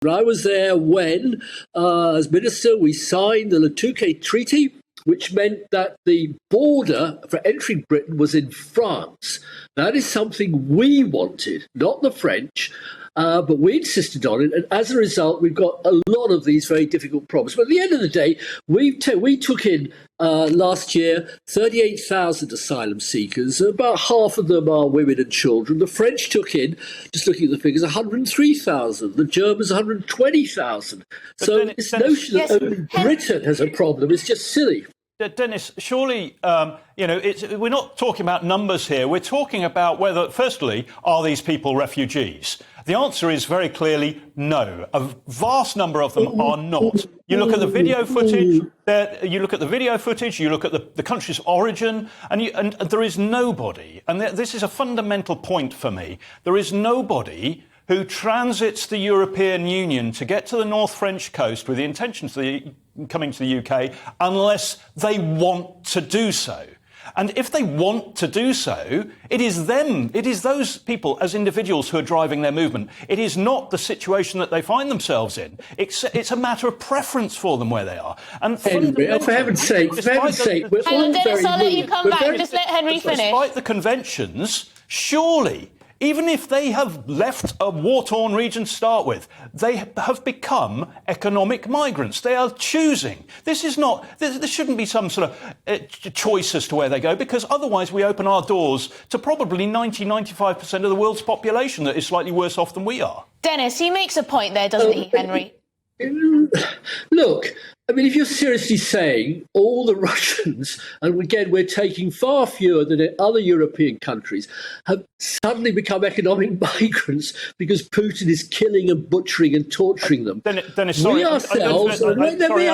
I was there when, as minister, we signed the Le Touquet Treaty, which meant that the border for entering Britain was in France. That is something we wanted, not the French. But we insisted on it, and as a result, we've got a lot of these very difficult problems. But at the end of the day, we took in last year 38,000 asylum seekers. About half of them are women and children. The French took in, just looking at the figures, 103,000. The Germans, 120,000. So this notion that only Britain has a problem is just silly. Dennis, surely, we're not talking about numbers here. We're talking about whether, firstly, are these people refugees? The answer is very clearly no. A vast number of them are not. You look at the video footage, you look at the country's origin, and there is nobody, and this is a fundamental point for me, there is nobody who transits the European Union to get to the North French coast with the intention of coming to the UK unless they want to do so. And if they want to do so, it is those people as individuals who are driving their movement. It is not the situation that they find themselves in. It's a matter of preference for them where they are. And Henry, for heaven's sake, we're all Hang on, Dennis, I'll let you come back. Just let Henry finish. Despite the conventions, surely, even if they have left a war-torn region to start with, they have become economic migrants. They are choosing. This shouldn't be some sort of choice as to where they go, because otherwise we open our doors to probably 95% of the world's population that is slightly worse off than we are. Dennis, he makes a point there, doesn't he, Henry? Look, I mean, if you're seriously saying all the Russians, and again, we're taking far fewer than in other European countries, have suddenly become economic migrants because Putin is killing and butchering and torturing them. Dennis, sorry. We ourselves, let me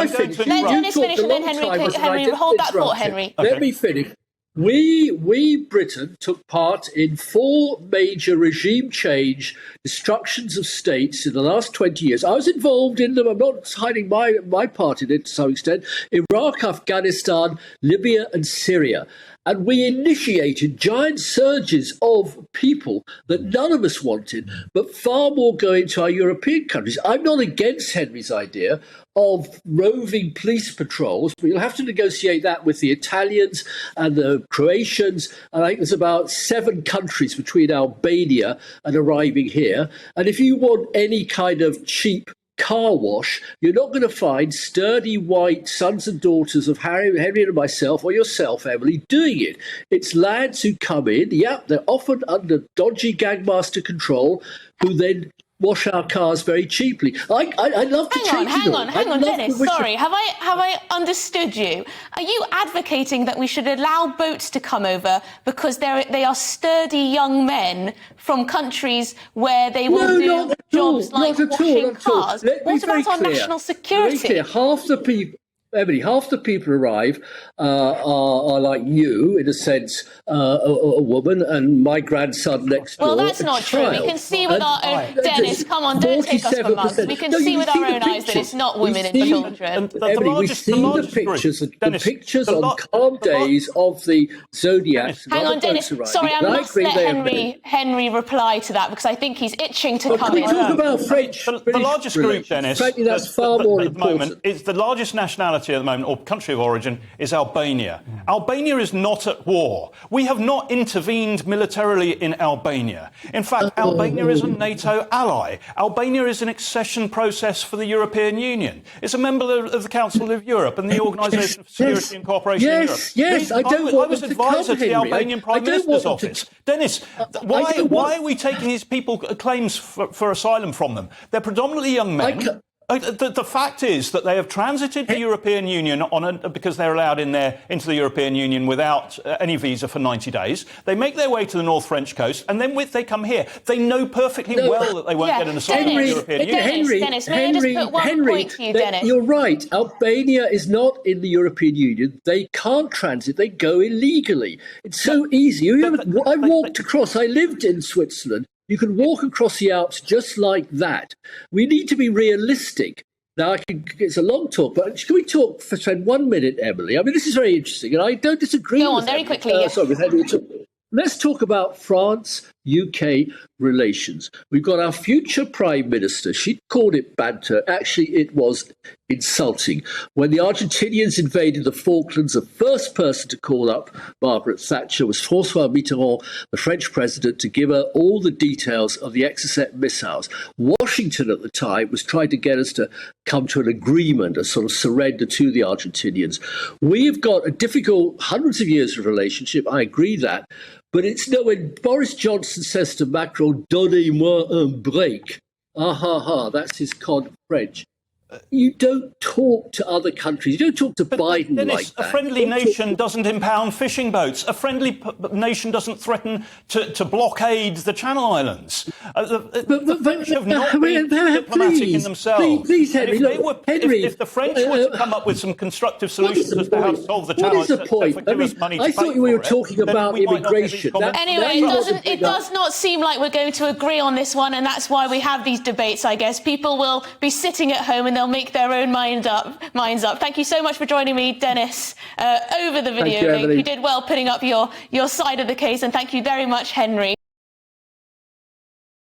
finish. Let Dennis finish and then Henry, hold that thought, Henry. Okay. Let me finish. We, Britain, took part in 4 major regime change destructions of states in the last 20 years. I was involved in them. I'm not hiding my part in it to some extent. Iraq, Afghanistan, Libya and Syria. And we initiated giant surges of people that none of us wanted, but far more going to our European countries. I'm not against Henry's idea of roving police patrols, but you'll have to negotiate that with the Italians and the Croatians. And I think there's about 7 countries between Albania and arriving here. And if you want any kind of cheap car wash, you're not going to find sturdy white sons and daughters of Henry and myself, or yourself, Emily, doing it. It's lads who come in, they're often under dodgy gangmaster control, who then wash our cars very cheaply. I love to change it all. Hang on, Dennis. Sorry, have I understood you? Are you advocating that we should allow boats to come over because they are sturdy young men from countries where they will do jobs like washing cars? What about our national security? Half the people arrive are like you, in a sense, a woman, and my grandson next door. Well, that's not true. We can see with our own... Dennis, come on, don't take us for months. We can see with our own eyes that it's not women and children. We've seen the pictures on calm days of the Zodiacs. Hang on, Dennis. Sorry, I must let Henry reply to that, because I think he's itching to come in. Can we talk about French? The largest group, Dennis, frankly, that's far more important. Is the largest nationality at the moment, or country of origin, is Albania. Albania is not at war. We have not intervened militarily in Albania. In fact, Albania is a NATO ally. Albania is an accession process for the European Union. It's a member of the Council of Europe and the Organisation for Security and Cooperation in Europe. Yes, I was advisor to the Albanian Prime Minister's office. Dennis, why are we taking these people claims for asylum from them? They're predominantly young men. The fact is that they have transited the European Union because they're allowed into the European Union without any visa for 90 days. They make their way to the North French coast, and then they come here. They know perfectly well that they won't get an asylum in the European Union. Dennis, may I just put one point to you, Dennis? You're right. Albania is not in the European Union. They can't transit. They go illegally. It's so easy. I walked across. I lived in Switzerland. You can walk across the Alps just like that. We need to be realistic. Now, it's a long talk, but can we talk for 1 minute, Emily? I mean, this is very interesting, and I don't disagree with Go on, very quickly. Sorry, with Henry. Let's talk about France, UK relations. We've got our future Prime Minister. She called it banter. Actually, it was insulting. When the Argentinians invaded the Falklands, the first person to call up Margaret Thatcher was François Mitterrand, the French president, to give her all the details of the Exocet missiles. Washington at the time was trying to get us to come to an agreement, a sort of surrender to the Argentinians. We've got a difficult hundreds of years of relationship. I agree that. But it's no, when Boris Johnson says to Macron, "Donnez-moi un break," that's his cod French. You don't talk to other countries. You don't talk to Biden Dennis, like that. A friendly nation doesn't impound fishing boats. A friendly nation doesn't threaten to blockade the Channel Islands. The French have not been diplomatic in themselves. Please, Henry, if the French were to come up with some constructive solutions as to how to solve the Channel Islands, I thought we were talking about immigration. Anyway, it does not seem like we're going to agree on this one, and that's why we have these debates, I guess. People will be sitting at home and they'll make their own minds up. Thank you so much for joining me, Dennis, over the video link. You did well putting up your side of the case, and thank you very much, Henry.